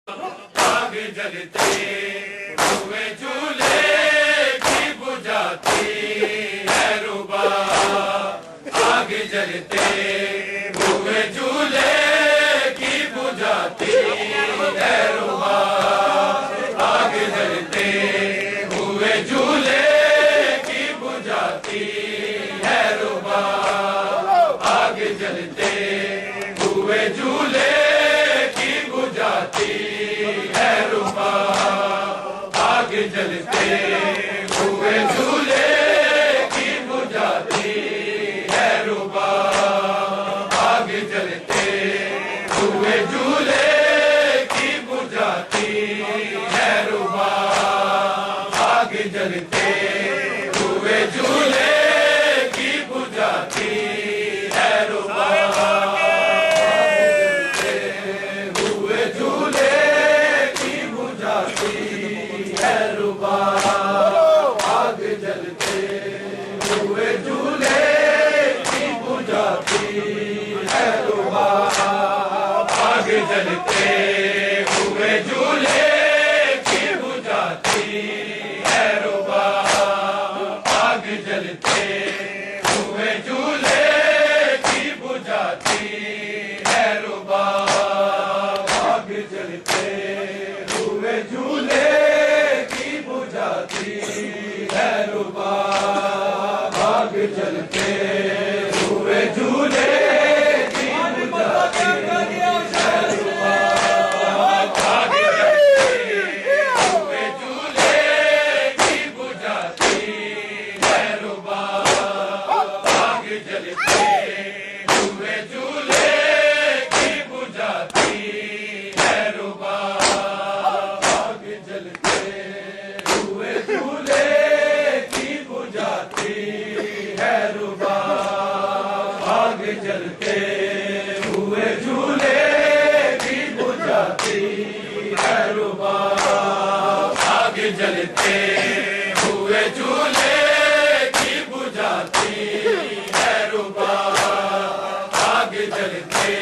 آگ جلتے ہوئے جھولے کی بجھاتی ہے ربا، آگ جلتے ہوئے جھولے کی بجھاتی ہے ربا، آگ جلتے ہوئے جھولے کی بجھاتی ہے ربا، آگ جلتے ہوئے جھولے کی بجھاتی ہے ربا، آگ جلتے ہوئے جھولے کی بجھاتی ہے ربا، آگ جلتے ہوئے جھولے کی بجھاتی ہے ربا، آگ جلتے ہوئے جھولے کی بجھاتی ہے ربا، ہوئے جھولے کی بجھاتی ہے ربا، آگ جلتے ہوئے جھولے کی بجھاتی ہے ربا، آگ جلتے ہوئے جھولے کی بجھاتی ہے ربا، آگ جلتے ہوئے جھولے کی بجھاتی ہے ربا، آگ جلتے ہوئے جھولے کی بجھاتی ہے ربا، آگ جلتے ہوئے جھولے کی بجھاتی ہے ربا، آگ جلتے ہوئے جھولے کی بجھاتی ہے ربا، آگ جلتے ہوئے جھولے کی بجھاتی ہے ربا، آگ جلتے ہوئے جھولے کی بجھاتی ہے ربا، آگ جلتے ہوئے جھولے کی بجھاتی ہے ربا، آگ جلتے ہوئے جھولے کی بجھاتی ہے ربا، آگ جلتے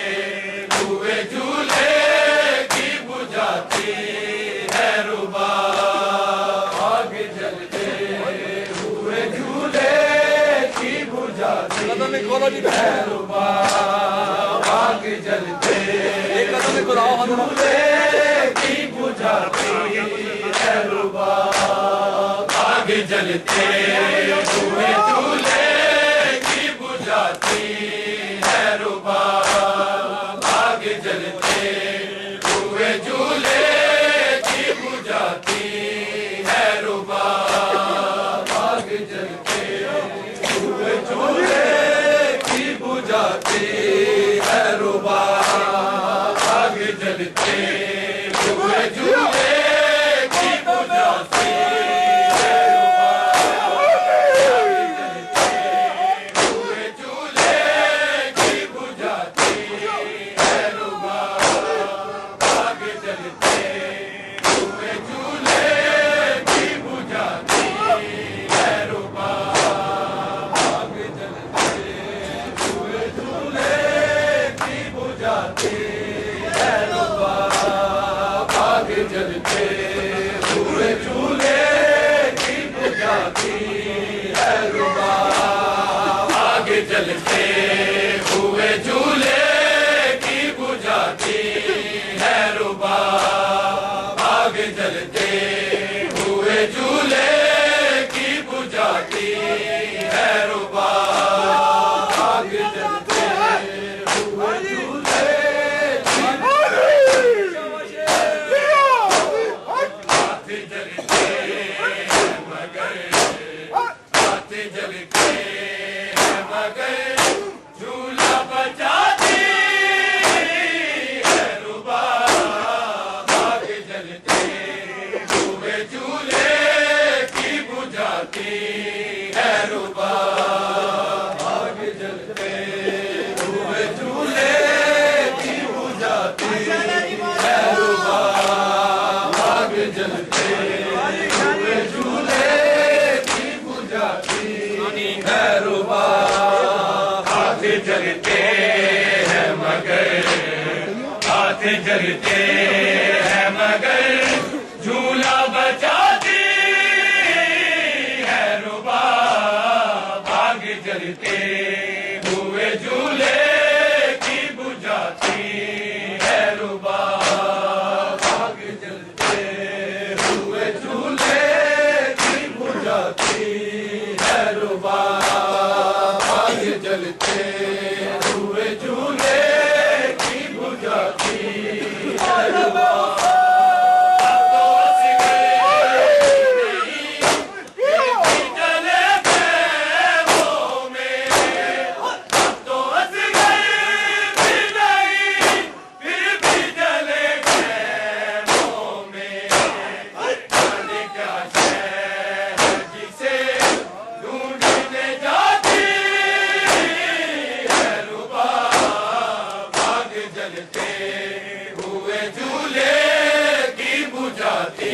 ہوئے جھولے کی بجھاتی ہے ربا، آگ جلتے ہوئے جھولے کی بجھاتی ہے ربا، آگ جلتے جھولے کی بجھاتی ہے ربا، آگ جلتے ہوئے جھولے کی بجھاتی ہے ربا، آگ جلتے ہوئے جھولے کی بجھاتی ہے ربا، آگ جلتے ہوئے جھولے کی بجھاتی ہے ربا، آگ جلتے ہوئے جھولے کی بجھاتی ہے ربا، آگ جلتے ہوئے جھولے کی بجھاتی ہے ربا، آگ جلتے ہوئے جھولے کی بجھاتی ہے ربا، آگ جلتے ہوئے جھولے کی بجھاتی ہے ربا، آگ جلتے ہوئے جھولے کی بجھاتی ہے ربا، آگ جلتے ہوئے جھولے کی بجھاتی ہے ربا، آگ جلتے ہوئے جھولے کی ہاتھ جلتے ہیں مگر ہاتھ جلتے ہیں مگر جھولا بجاتی ہے ربا، آگ جلتے ہوئے جھولے کی بجھاتی ہے ربا، آگ جلتے ہوئے جھولے کی بجھاتی ہے ربا، آگ جلتے ہوئے جھولے کی بجھاتی ہے ربا، ہاتھ جلتے ہیں مگر ہاتھ جلتے ہیں جلتے ہوئے جھولے کی بجھاتی ہے رباب، آگ جلتے ہوئے جھولے کی بجھاتی ہے رباب، آگ جلتے ہوئے جھولے کی بجھاتی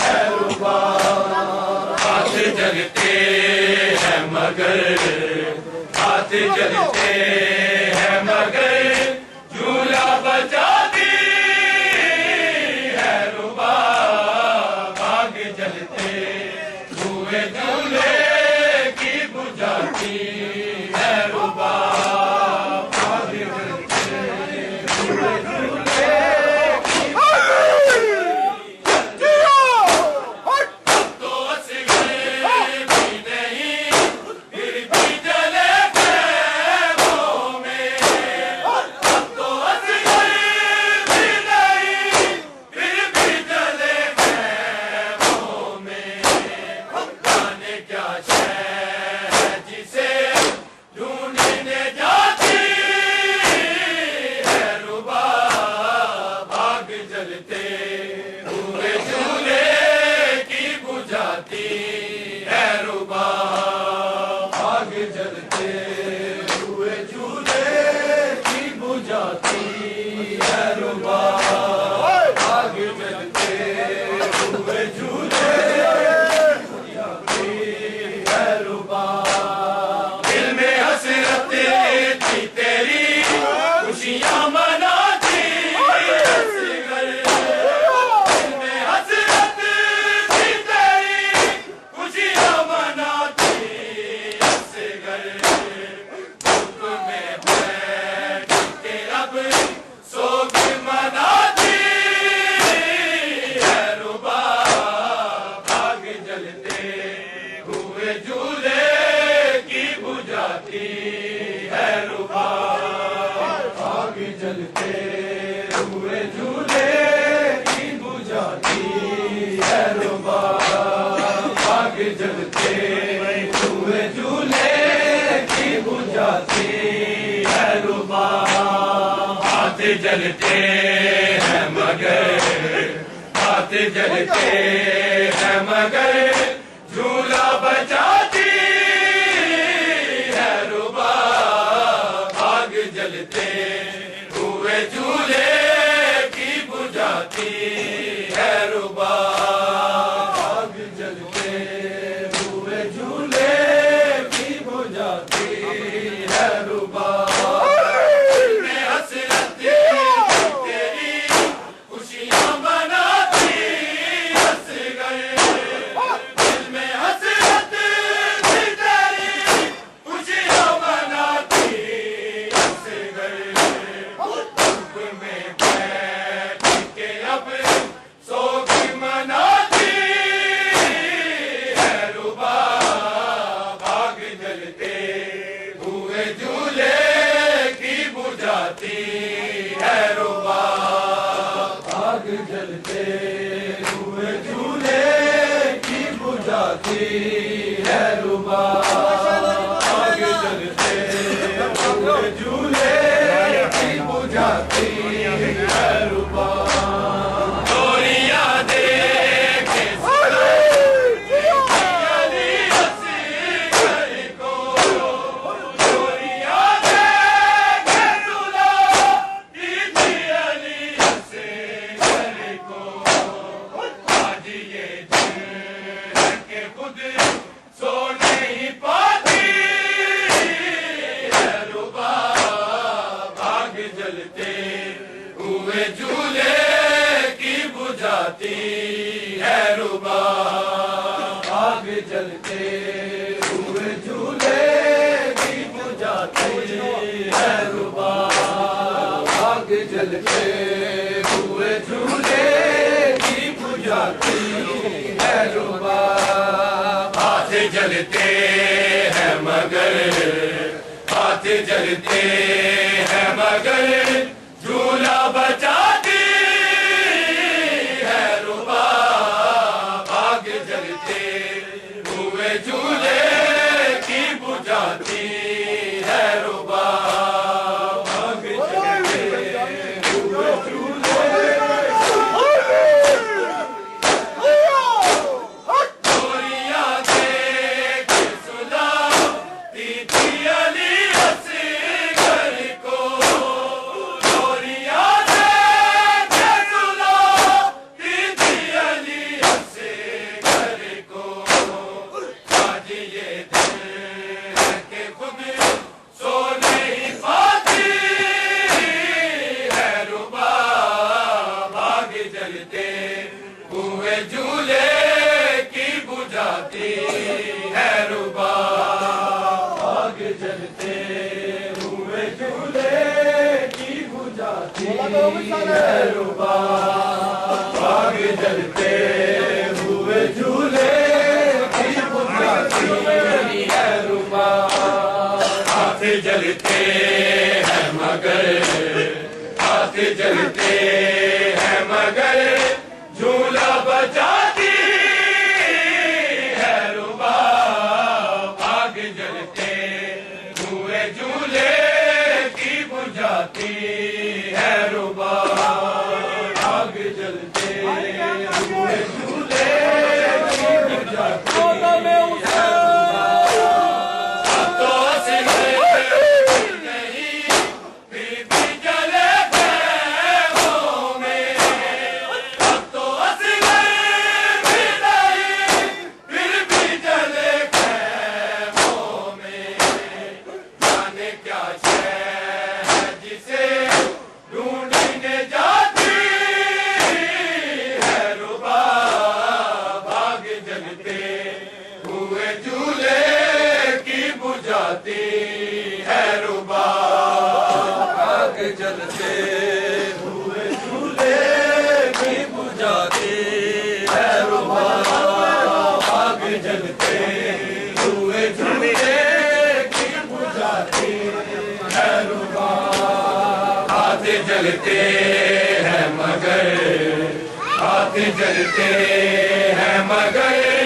ہے رباب۔ ہاتھ جلتے ہیں مگر ہاتھ جلتے ہیں مگر جھولا بجاتی ہے رباب، آگ جلتے ہوئے جھولے کی بجھاتی ہے رباب، آگ جلتے ہوئے جھولے جلتے ہیں مگر ہاتھ جلتے ہیں مگر جھولا بجاتی ہے رباب، آگ جلتے ہوئے جھولے کی بجھاتی ہے رباب، آگ جلتے ہوئے جھولے کی بجھاتی ہے رباب۔ Up جھولے کی بجھاتی ہے رباب، آگ جلتے ہوئے جھولے کی بجھاتی ہے رباب، آگ جلتے ہوئے جھولے کی بجھاتی ہے رباب، ڈوریاں دے کے سلائی علی اصغر کو، ڈوریاں دے کے سلائی علی اصغر کو، آج یہ دل ہے کہ خود سو نہیں پاتی ہے رباب، آگ جلتے ہوئے جھولے کی بجھاتی ہے رباب، آگ جلتے ہوئے جھولے کی بجھاتی ہے رباب، آگ جلتے ہوئے جھولے کی بجھاتی ہے رباب، ہاتھ جلتے ہیں مگر ہاتھ جلتے ہیں مگر جھولا بچاتی ہے رباب، آگ جلتے ہوئے جھولے کی بجھاتی ہے رباب، آگ جلتے ہوئے جھولے ڈوریاں دے کے سلاتی تھی علی اصغر کو، ڈوریاں دے کے سلاتی تھی علی اصغر کو، آج یہ دل ہے کہ خود سو نہیں پاتی ہے رباب، آگ جلتے ہوئے جھولے کی بجھاتی ہے رباب، آگ جلتے ہوئے جھولے کی بجھاتی ہے رباب، آگ جلتے ہوئے جھولے کی بجھاتی ہے رباب، ہاتھ جلتے ہیں مگر ہاتھ جلتے ہیں مگر جھولا بچاتی ہے رباب، آگ جلتے ہوئے جھولے کی بجھاتی ہے رباب، آگ جلتے ہوئے جھولے کی بجھاتی ہے رباب، اب تو اصغر نہیں پھر بھی جلے خیموں میں، اب تو اصغر بھی نہیں پھر بھی جلے خیموں میں، جانے کیا شے ہے جسے ڈھونڈنے جاتی ہے رباب، آگ جلتے ہوئے جھولے کی بجھاتی ہے رباب، آگ جلتے ہوئے جھولے کی بجھاتی ہے رباب، آگ جلتے ہوئے جھولے کی بجھاتی ہے رباب، ہاتھ جلتے ہیں مگر ہاتھ جلتے ہیں مگر